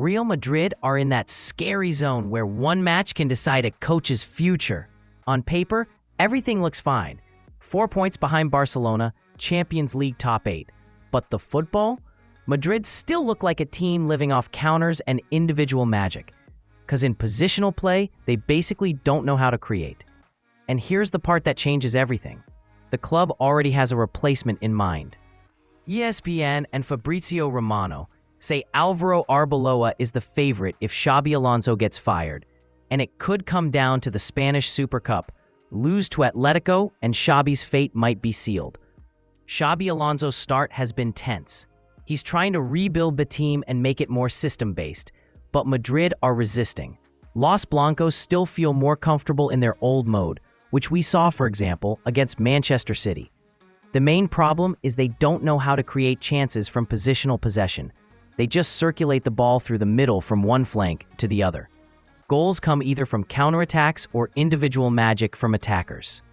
Real Madrid are in that scary zone where one match can decide a coach's future. On paper, everything looks fine. 4 points behind Barcelona, Champions League top 8. But the football? Madrid still look like a team living off counters and individual magic. Because in positional play, they basically don't know how to create. And here's the part that changes everything. The club already has a replacement in mind. ESPN and Fabrizio Romano say Álvaro Arbeloa is the favorite if Xabi Alonso gets fired, and it could come down to the Spanish Super Cup, lose to Atletico, and Xabi's fate might be sealed. Xabi Alonso's start has been tense. He's trying to rebuild the team and make it more system-based, but Madrid are resisting. Los Blancos still feel more comfortable in their old mode, which we saw, for example, against Manchester City. The main problem is they don't know how to create chances from positional possession. They just circulate the ball through the middle from one flank to the other. Goals come either from counterattacks or individual magic from attackers.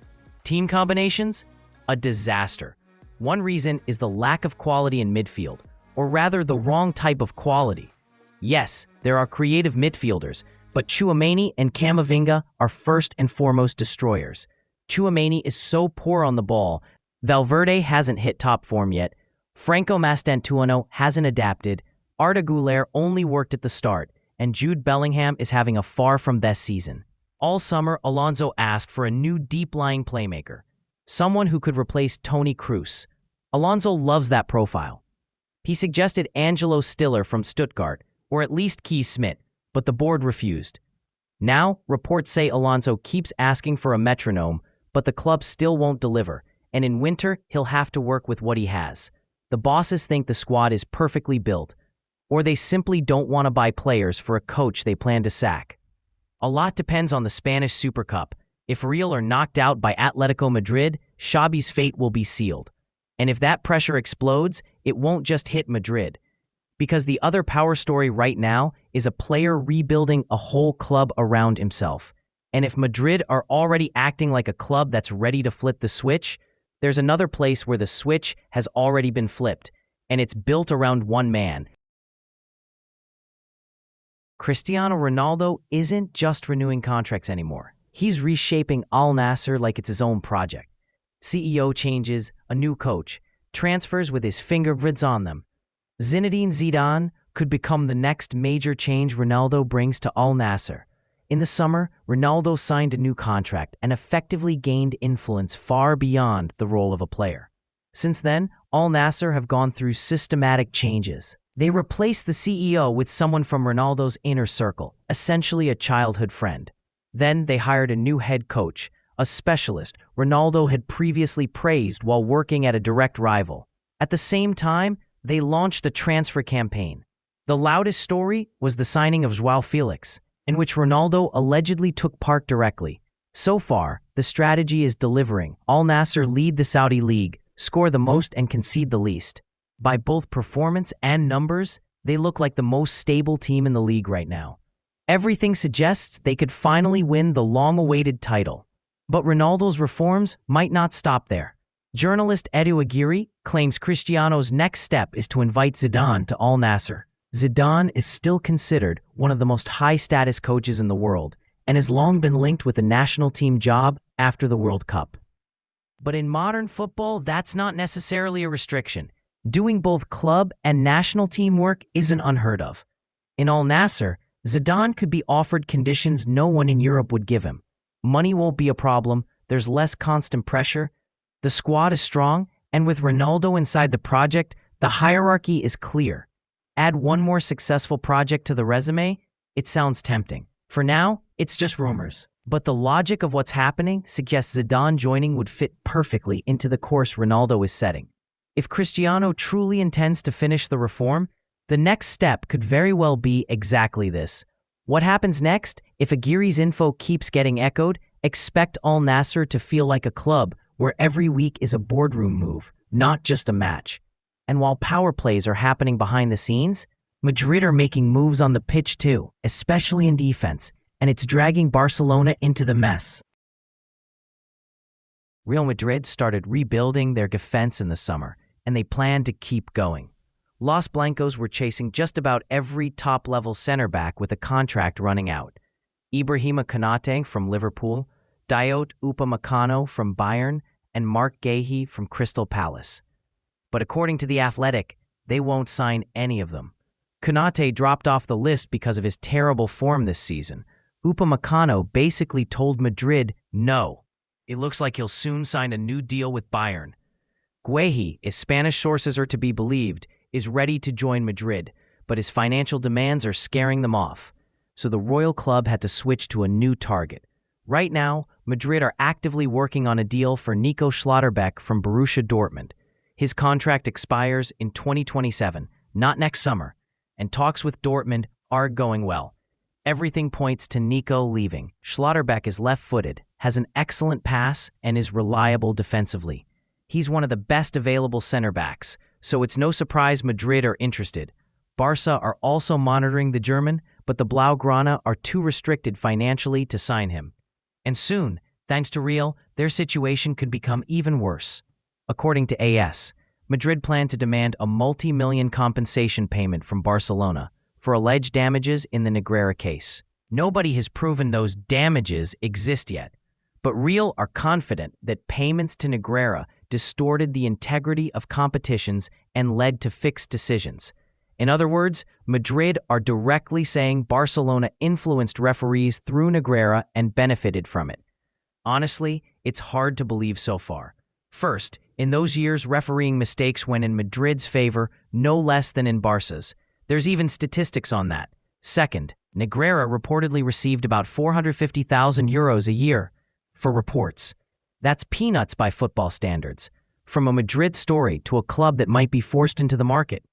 Team combinations? A disaster. One reason is the lack of quality in midfield, or rather the wrong type of quality. Yes, there are creative midfielders, but Tchouaméni and Camavinga are first and foremost destroyers. Tchouaméni is so poor on the ball, Valverde hasn't hit top form yet, Franco Mastantuono hasn't adapted, Arda Güler only worked at the start, and Jude Bellingham is having a far from best season. All summer, Alonso asked for a new deep-lying playmaker, someone who could replace Toni Kroos. Alonso loves that profile. He suggested Angelo Stiller from Stuttgart, or at least Kees Smit, but the board refused. Now, reports say Alonso keeps asking for a metronome, but the club still won't deliver, and in winter, he'll have to work with what he has. The bosses think the squad is perfectly built, or they simply don't want to buy players for a coach they plan to sack. A lot depends on the Spanish Super Cup. If Real are knocked out by Atletico Madrid, Xabi's fate will be sealed. And if that pressure explodes, it won't just hit Madrid. Because the other power story right now is a player rebuilding a whole club around himself. And if Madrid are already acting like a club that's ready to flip the switch, there's another place where the switch has already been flipped, and it's built around one man. Cristiano Ronaldo isn't just renewing contracts anymore. He's reshaping Al-Nassr like it's his own project. CEO changes, a new coach, transfers with his fingerprints on them. Zinedine Zidane could become the next major change Ronaldo brings to Al-Nassr. In the summer, Ronaldo signed a new contract and effectively gained influence far beyond the role of a player. Since then, Al-Nassr have gone through systematic changes. They replaced the CEO with someone from Ronaldo's inner circle, essentially a childhood friend. Then they hired a new head coach, a specialist Ronaldo had previously praised while working at a direct rival. At the same time, they launched the transfer campaign. The loudest story was the signing of João Felix, in which Ronaldo allegedly took part directly. So far, the strategy is delivering. Al-Nassr lead the Saudi League, score the most and concede the least. By both performance and numbers, they look like the most stable team in the league right now. Everything suggests they could finally win the long-awaited title. But Ronaldo's reforms might not stop there. Journalist Edu Aguirre claims Cristiano's next step is to invite Zidane to Al-Nassr. Zidane is still considered one of the most high-status coaches in the world and has long been linked with the national team job after the World Cup. But in modern football, that's not necessarily a restriction. Doing both club and national team work isn't unheard of. In Al-Nassr, Zidane could be offered conditions no one in Europe would give him. Money won't be a problem, there's less constant pressure, the squad is strong, and with Ronaldo inside the project, the hierarchy is clear. Add one more successful project to the resume, it sounds tempting. For now, it's just rumors. But the logic of what's happening suggests Zidane joining would fit perfectly into the course Ronaldo is setting. If Cristiano truly intends to finish the reform, the next step could very well be exactly this. What happens next? If Aguirre's info keeps getting echoed, expect Al-Nassr to feel like a club where every week is a boardroom move, not just a match. And while power plays are happening behind the scenes, Madrid are making moves on the pitch too, especially in defense, and it's dragging Barcelona into the mess. Real Madrid started rebuilding their defense in the summer, and they plan to keep going. Los Blancos were chasing just about every top-level center back with a contract running out. Ibrahima Konate from Liverpool, Dayot Upamecano from Bayern, and Mark Guehi from Crystal Palace. But according to The Athletic, they won't sign any of them. Konate dropped off the list because of his terrible form this season. Upamecano basically told Madrid no. It looks like he'll soon sign a new deal with Bayern. Guehi, if Spanish sources are to be believed, is ready to join Madrid, but his financial demands are scaring them off. So the Royal Club had to switch to a new target. Right now, Madrid are actively working on a deal for Nico Schlotterbeck from Borussia Dortmund. His contract expires in 2027, not next summer, and talks with Dortmund are going well. Everything points to Nico leaving. Schlotterbeck is left-footed, has an excellent pass, and is reliable defensively. He's one of the best available center backs, so it's no surprise Madrid are interested. Barca are also monitoring the German, but the Blaugrana are too restricted financially to sign him. And soon, thanks to Real, their situation could become even worse. According to AS, Madrid plan to demand a multi-million compensation payment from Barcelona for alleged damages in the Negreira case. Nobody has proven those damages exist yet, but Real are confident that payments to Negreira distorted the integrity of competitions and led to fixed decisions. In other words, Madrid are directly saying Barcelona influenced referees through Negreira and benefited from it. Honestly, it's hard to believe so far. First, in those years, refereeing mistakes went in Madrid's favor no less than in Barca's. There's even statistics on that. Second, Negreira reportedly received about €450,000 a year for reports. That's peanuts by football standards. From a Madrid story to a club that might be forced into the market.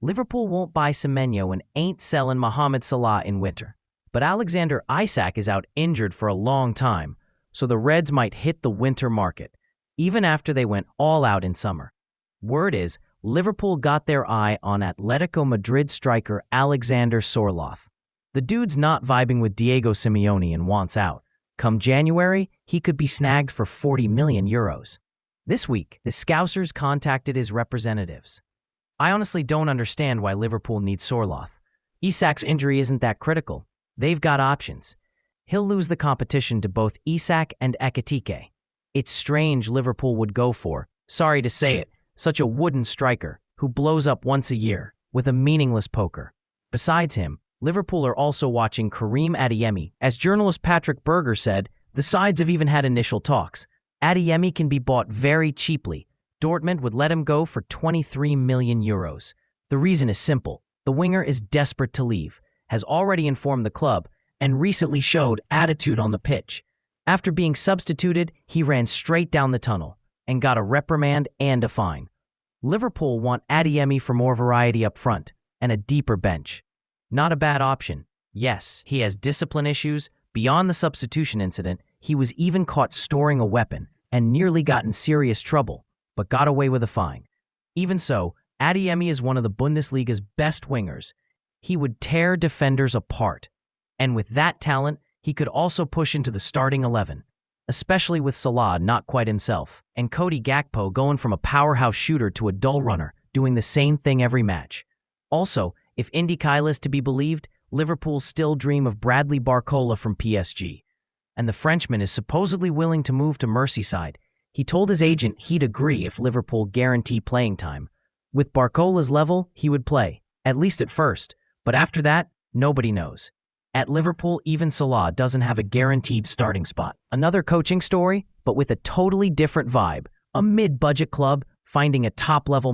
Liverpool won't buy Semenyo and ain't selling Mohamed Salah in winter. But Alexander Isak is out injured for a long time, so the Reds might hit the winter market, even after they went all out in summer. Word is, Liverpool got their eye on Atletico Madrid striker Alexander Sorloth. The dude's not vibing with Diego Simeone and wants out. Come January, he could be snagged for €40 million. This week, the Scousers contacted his representatives. I honestly don't understand why Liverpool needs Sorloth. Isak's injury isn't that critical. They've got options. He'll lose the competition to both Isak and Ekitike. It's strange Liverpool would go for, sorry to say it, such a wooden striker who blows up once a year with a meaningless poker. Besides him, Liverpool are also watching Karim Adeyemi. As journalist Patrick Berger said, the sides have even had initial talks. Adeyemi can be bought very cheaply. Dortmund would let him go for €23 million. The reason is simple. The winger is desperate to leave, has already informed the club, and recently showed attitude on the pitch. After being substituted, he ran straight down the tunnel and got a reprimand and a fine. Liverpool want Adeyemi for more variety up front and a deeper bench. Not a bad option. Yes, he has discipline issues. Beyond the substitution incident, he was even caught storing a weapon and nearly got in serious trouble, but got away with a fine. Even so, Adeyemi is one of the Bundesliga's best wingers. He would tear defenders apart. And with that talent, he could also push into the starting 11, especially with Salah not quite himself, and Cody Gakpo going from a powerhouse shooter to a dull runner, doing the same thing every match. Also, if Indy Kyle is to be believed, Liverpool still dream of Bradley Barcola from PSG. And the Frenchman is supposedly willing to move to Merseyside. He told his agent he'd agree if Liverpool guarantee playing time. With Barcola's level, he would play, at least at first, but after that, nobody knows. At Liverpool, even Salah doesn't have a guaranteed starting spot. Another coaching story, but with a totally different vibe. A mid-budget club finding a top-level.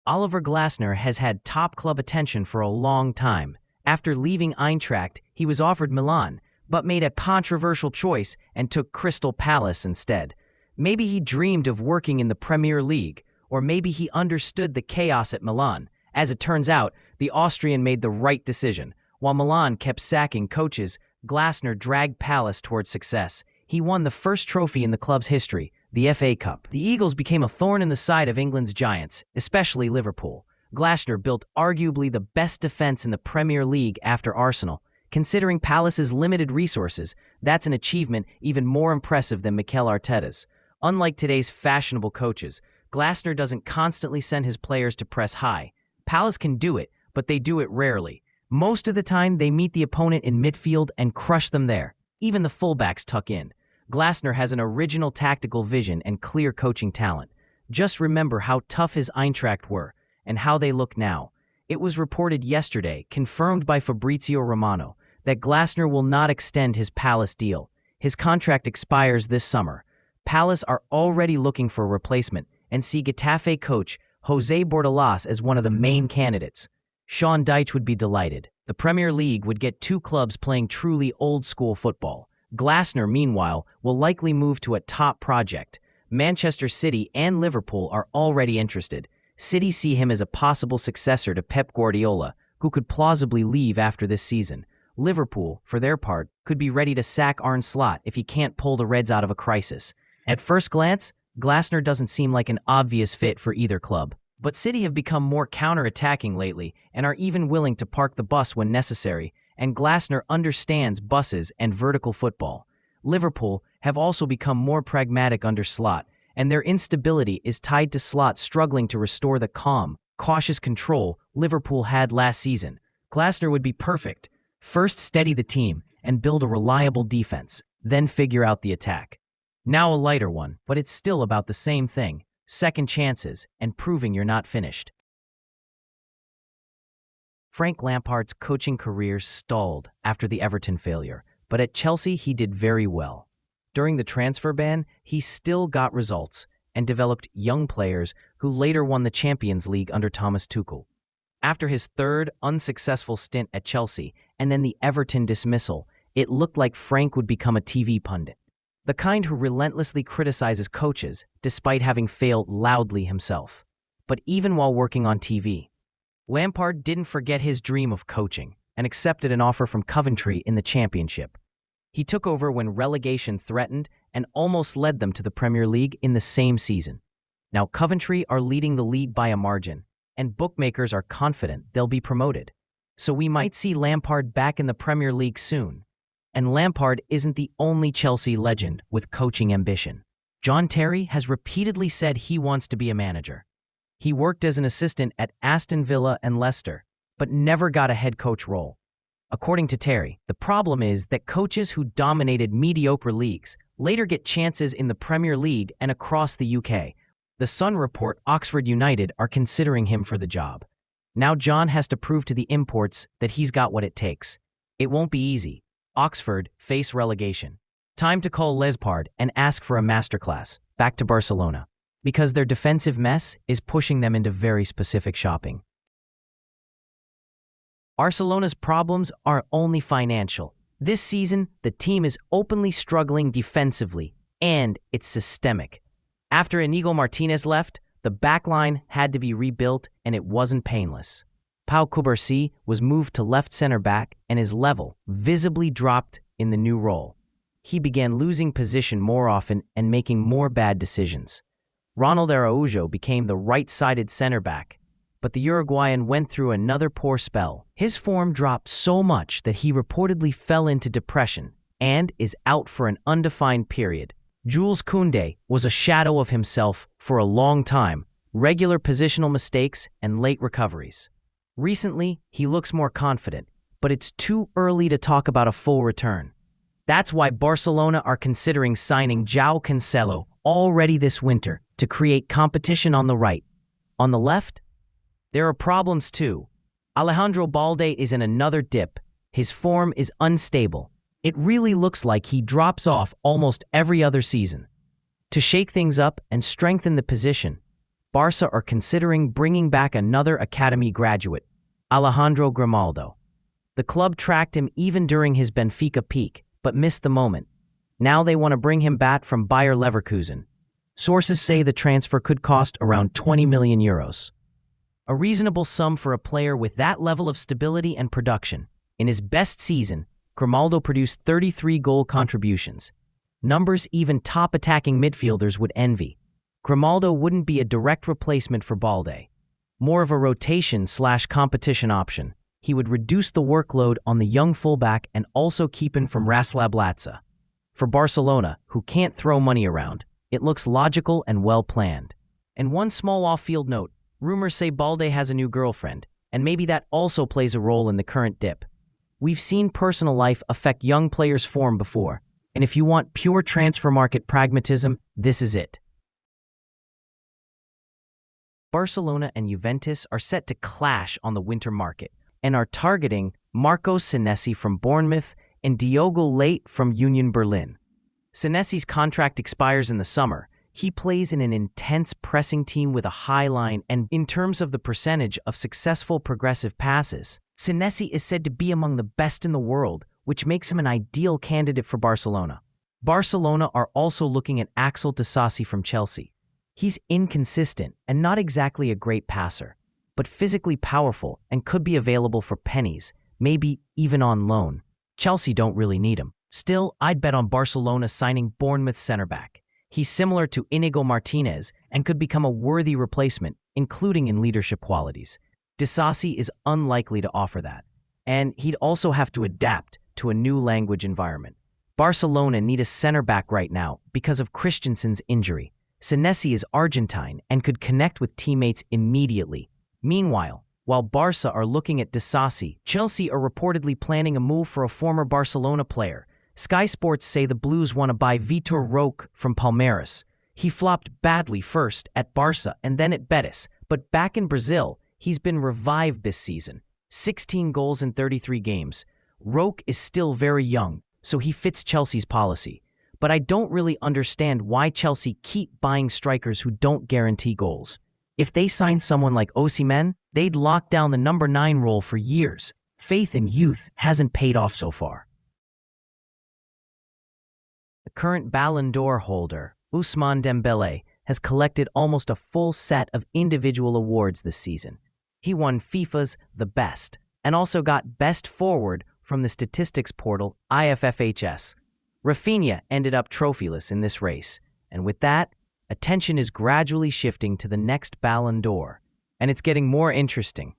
Oliver Glasner has had top club attention for a long time. After leaving Eintracht, he was offered Milan, but made a controversial choice and took Crystal Palace instead. Maybe he dreamed of working in the Premier League, or maybe he understood the chaos at Milan. As it turns out, the Austrian made the right decision. While Milan kept sacking coaches, Glasner dragged Palace towards success. He won the first trophy in the club's history, the FA Cup. The Eagles became a thorn in the side of England's giants, especially Liverpool. Glasner built arguably the best defense in the Premier League after Arsenal. Considering Palace's limited resources, that's an achievement even more impressive than Mikel Arteta's. Unlike today's fashionable coaches, Glasner doesn't constantly send his players to press high. Palace can do it, but they do it rarely. Most of the time, they meet the opponent in midfield and crush them there. Even the fullbacks tuck in. Glasner has an original tactical vision and clear coaching talent. Just remember how tough his Eintracht were, and how they look now. It was reported yesterday, confirmed by Fabrizio Romano, that Glasner will not extend his Palace deal. His contract expires this summer. Palace are already looking for a replacement and see Getafe coach José Bordalas as one of the main candidates. Sean Dyche would be delighted. The Premier League would get two clubs playing truly old-school football. Glasner, meanwhile, will likely move to a top project. Manchester City and Liverpool are already interested. City see him as a possible successor to Pep Guardiola, who could plausibly leave after this season. Liverpool, for their part, could be ready to sack Arne Slot if he can't pull the Reds out of a crisis. At first glance, Glasner doesn't seem like an obvious fit for either club. But City have become more counter-attacking lately and are even willing to park the bus when necessary, and Glasner understands buses and vertical football. Liverpool have also become more pragmatic under Slot, and their instability is tied to Slot struggling to restore the calm, cautious control Liverpool had last season. Glasner would be perfect. First, steady the team and build a reliable defense, then figure out the attack. Now a lighter one, but it's still about the same thing. Second chances, and proving you're not finished. Frank Lampard's coaching career stalled after the Everton failure, but at Chelsea he did very well. During the transfer ban, he still got results and developed young players who later won the Champions League under Thomas Tuchel. After his third unsuccessful stint at Chelsea and then the Everton dismissal, it looked like Frank would become a TV pundit. The kind who relentlessly criticizes coaches despite having failed loudly himself. But even while working on TV, Lampard didn't forget his dream of coaching and accepted an offer from Coventry in the Championship. He took over when relegation threatened and almost led them to the Premier League in the same season. Now Coventry are leading the league by a margin, and bookmakers are confident they'll be promoted. So we might see Lampard back in the Premier League soon. And Lampard isn't the only Chelsea legend with coaching ambition. John Terry has repeatedly said he wants to be a manager. He worked as an assistant at Aston Villa and Leicester, but never got a head coach role. According to Terry, the problem is that coaches who dominated mediocre leagues later get chances in the Premier League and across the UK. The Sun report Oxford United are considering him for the job. Now John has to prove to the imports that he's got what it takes. It won't be easy. Oxford face relegation. Time to call Lampard and ask for a masterclass back to Barcelona, because their defensive mess is pushing them into very specific shopping. Barcelona's problems are only financial. This season, the team is openly struggling defensively, and it's systemic. After Inigo Martinez left, the backline had to be rebuilt, and it wasn't painless. Pau Cubarsí was moved to left center back, and his level visibly dropped in the new role. He began losing position more often and making more bad decisions. Ronald Araujo became the right-sided center back, but the Uruguayan went through another poor spell. His form dropped so much that he reportedly fell into depression and is out for an undefined period. Jules Koundé was a shadow of himself for a long time, regular positional mistakes and late recoveries. Recently, he looks more confident, but it's too early to talk about a full return. That's why Barcelona are considering signing João Cancelo already this winter to create competition on the right. On the left, there are problems too. Alejandro Balde is in another dip. His form is unstable. It really looks like he drops off almost every other season. To shake things up and strengthen the position, Barca are considering bringing back another academy graduate, Alejandro Grimaldo. The club tracked him even during his Benfica peak, but missed the moment. Now they want to bring him back from Bayer Leverkusen. Sources say the transfer could cost around 20 million euros. A reasonable sum for a player with that level of stability and production. In his best season, Grimaldo produced 33 goal contributions. Numbers even top attacking midfielders would envy. Grimaldo wouldn't be a direct replacement for Balde. More of a rotation/competition option. He would reduce the workload on the young fullback and also keep him from Raslav Latza. For Barcelona, who can't throw money around, It looks logical and well-planned. And one small off-field note, rumors say Balde has a new girlfriend, and maybe that also plays a role in the current dip. We've seen personal life affect young players' form before, and if you want pure transfer market pragmatism, this is it. Barcelona and Juventus are set to clash on the winter market and are targeting Marcos Senesi from Bournemouth and Diogo Leite from Union Berlin. Senesi's contract expires in the summer. He plays in an intense pressing team with a high line, and in terms of the percentage of successful progressive passes, Senesi is said to be among the best in the world, which makes him an ideal candidate for Barcelona. Barcelona are also looking at Axel Disasi from Chelsea. He's inconsistent and not exactly a great passer, but physically powerful and could be available for pennies, maybe even on loan. Chelsea don't really need him. Still, I'd bet on Barcelona signing Bournemouth center-back. He's similar to Inigo Martinez and could become a worthy replacement, including in leadership qualities. Disasi is unlikely to offer that, and he'd also have to adapt to a new language environment. Barcelona need a center-back right now because of Christensen's injury. Senesi is Argentine and could connect with teammates immediately. Meanwhile, while Barca are looking at Disasi, Chelsea are reportedly planning a move for a former Barcelona player. Sky Sports say the Blues want to buy Vitor Roque from Palmeiras. He flopped badly first at Barca and then at Betis, but back in Brazil, he's been revived this season. 16 goals in 33 games. Roque is still very young, so he fits Chelsea's policy. But I don't really understand why Chelsea keep buying strikers who don't guarantee goals. If they signed someone like Osimhen, they'd lock down the number 9 role for years. Faith in youth hasn't paid off so far. The current Ballon d'Or holder, Ousmane Dembélé, has collected almost a full set of individual awards this season. He won FIFA's The Best and also got Best Forward from the statistics portal IFFHS. Rafinha ended up trophyless in this race, and with that, attention is gradually shifting to the next Ballon d'Or, and it's getting more interesting.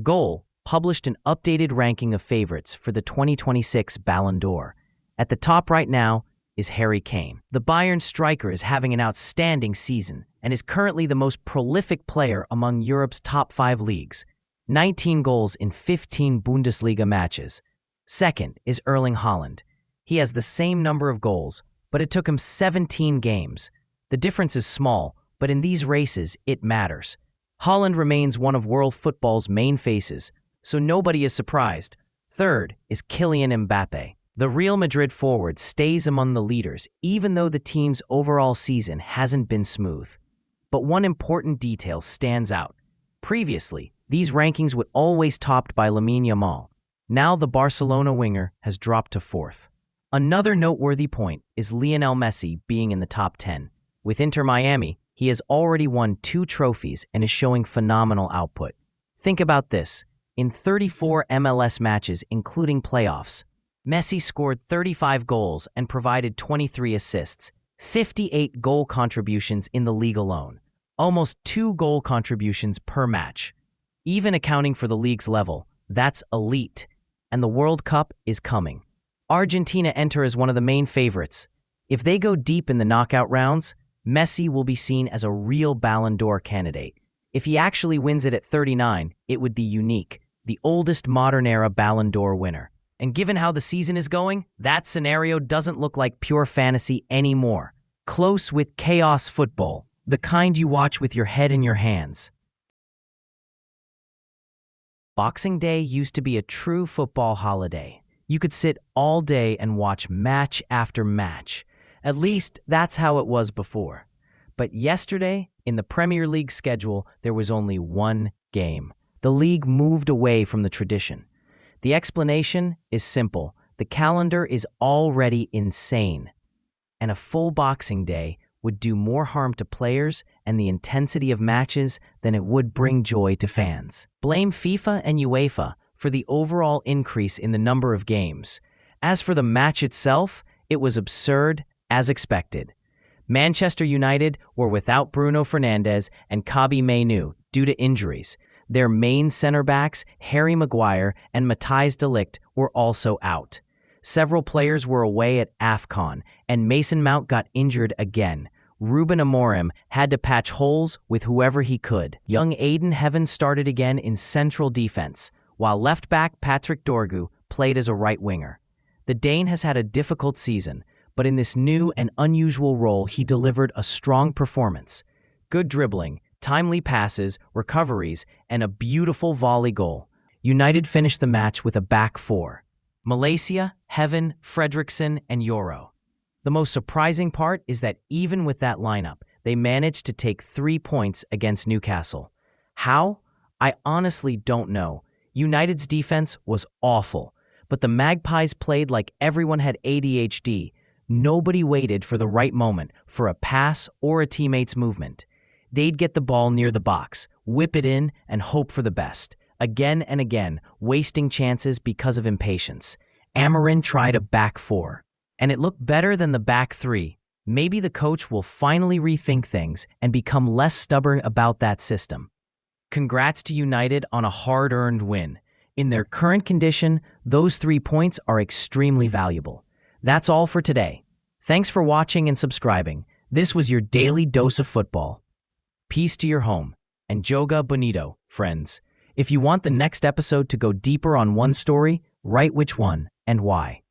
Goal published an updated ranking of favorites for the 2026 Ballon d'Or. At the top right now is Harry Kane. The Bayern striker is having an outstanding season and is currently the most prolific player among Europe's top 5 leagues. 19 goals in 15 Bundesliga matches. Second is Erling Haaland. He has the same number of goals, but it took him 17 games. The difference is small, but in these races, it matters. Haaland remains one of world football's main faces, so nobody is surprised. Third is Kylian Mbappe. The Real Madrid forward stays among the leaders, even though the team's overall season hasn't been smooth. But one important detail stands out. Previously, these rankings were always topped by Lamine Yamal. Now the Barcelona winger has dropped to 4th. Another noteworthy point is Lionel Messi being in the top 10. With Inter Miami, he has already won 2 trophies and is showing phenomenal output. Think about this. In 34 MLS matches, including playoffs, Messi scored 35 goals and provided 23 assists, 58 goal contributions in the league alone, almost 2 goal contributions per match. Even accounting for the league's level, that's elite, and the World Cup is coming. Argentina enter as one of the main favorites. If they go deep in the knockout rounds, Messi will be seen as a real Ballon d'Or candidate. If he actually wins it at 39, it would be unique, the oldest modern-era Ballon d'Or winner. And given how the season is going, that scenario doesn't look like pure fantasy anymore. Close with chaos football, the kind you watch with your head in your hands. Boxing Day used to be a true football holiday. You could sit all day and watch match after match. At least that's how it was before. But yesterday, in the Premier League schedule, there was only one game. The league moved away from the tradition. The explanation is simple. The calendar is already insane. And a full Boxing Day would do more harm to players and the intensity of matches than it would bring joy to fans. Blame FIFA and UEFA for the overall increase in the number of games. As for the match itself, it was absurd as expected. Manchester United were without Bruno Fernandes and Kobbie Mainoo due to injuries. Their main center-backs, Harry Maguire and Matthijs de Ligt, were also out. Several players were away at AFCON, and Mason Mount got injured again. Ruben Amorim had to patch holes with whoever he could. Young Aiden Heaven started again in central defense, while left-back Patrick Dorgu played as a right winger. The Dane has had a difficult season, but in this new and unusual role he delivered a strong performance. Good dribbling, timely passes, recoveries, and a beautiful volley goal. United finished the match with a back four: Malaysia, Heaven, Fredrickson, and Yoro. The most surprising part is that even with that lineup, they managed to take 3 points against Newcastle. How? I honestly don't know. United's defense was awful, but the Magpies played like everyone had ADHD. Nobody waited for the right moment for a pass or a teammate's movement. They'd get the ball near the box, whip it in, and hope for the best. Again and again, wasting chances because of impatience. Amorim tried a back four, and it looked better than the back three. Maybe the coach will finally rethink things and become less stubborn about that system. Congrats to United on a hard-earned win. In their current condition, those 3 points are extremely valuable. That's all for today. Thanks for watching and subscribing. This was your daily dose of football. Peace to your home, and Joga Bonito, friends. If you want the next episode to go deeper on one story, write which one and why.